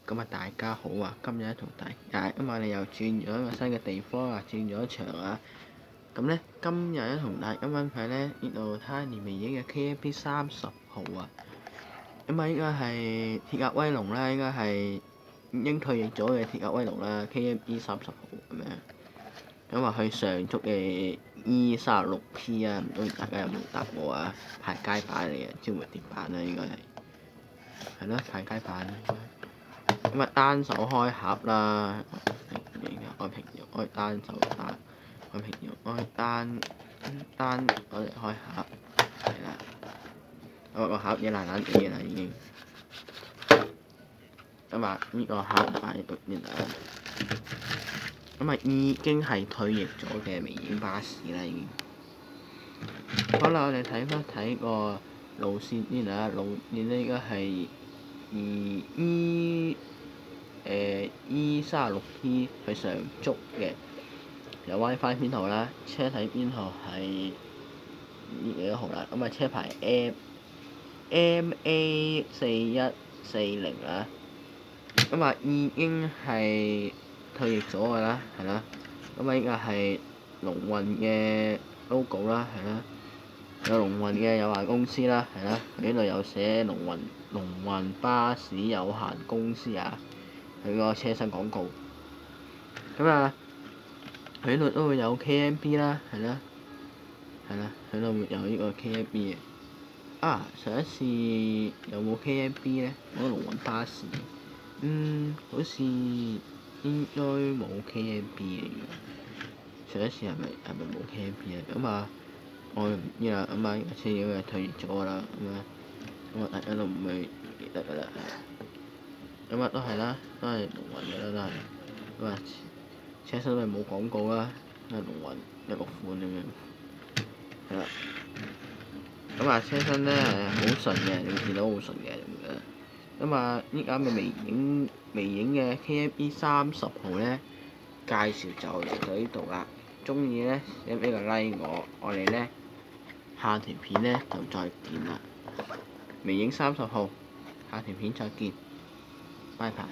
咁啊，大家好啊！今日咧同大家咁啊，你又轉咗一個新嘅地方啊，轉咗場啊。咁咧，今日咧同大家分享咧呢度睇下年微影嘅 KMP 30號啊。咁啊，應該係鐵甲威龍啦，應該係已經退役咗嘅鐵甲威龍啦，KMP 30號咁樣。咁啊，佢上足嘅 E36P 啊，唔知大家有冇搭過啊？排街版嚟嘅，招回鐵版啦，應該係。係咯，排街版。咁啊，單手開盒啦，開平遙，開單手打，開平遙，開單我哋開盒，係啦。個盒嘢爛爛地啦已經。咁啊，呢個盒擺喺邊啊？咁啊，已經係退役咗嘅微影巴士啦已經。好啦，我哋睇個路線先啦，路線咧應該係E36P 佢上足嘅，有 WiFi 編號啦，車體編號係幾多號啦？咁啊，車牌 MA4140啦。咁啊，已經係退役咗㗎啦，係啦。咁啊，依個係龍運嘅 logo 啦，係啦。有龍運嘅有限公司啦，係啦。佢呢度有寫龍運巴士有限公司啊。佢個車身廣告。咁啊，佢呢度都會有 KMP 啦，係啦，係啦，佢度會有呢個 KMP 嘅。啊，上一次有冇 KMP 咧？嗰個龍運巴士，好似應該冇 KMP 嚟嘅。上一次係咪冇 KMP 啊？咁啊，我唔知啦。咁啊，車已經退役咗㗎啦。咁啊，大家都唔會記得㗎啦。咁啊，都係啦，都係龍運嘅啦，都係。咁啊，車身都係冇廣告啦，都係龍運一個款咁樣。係啦。咁啊，車身咧係好順嘅，你會見到好順嘅咁樣。咁啊，依家嘅微影嘅 KMP 30號咧，介紹就嚟到呢度啦。中意咧，俾個 like 我哋咧下條片咧就再見啦。微影30號，下條片再見，拜拜。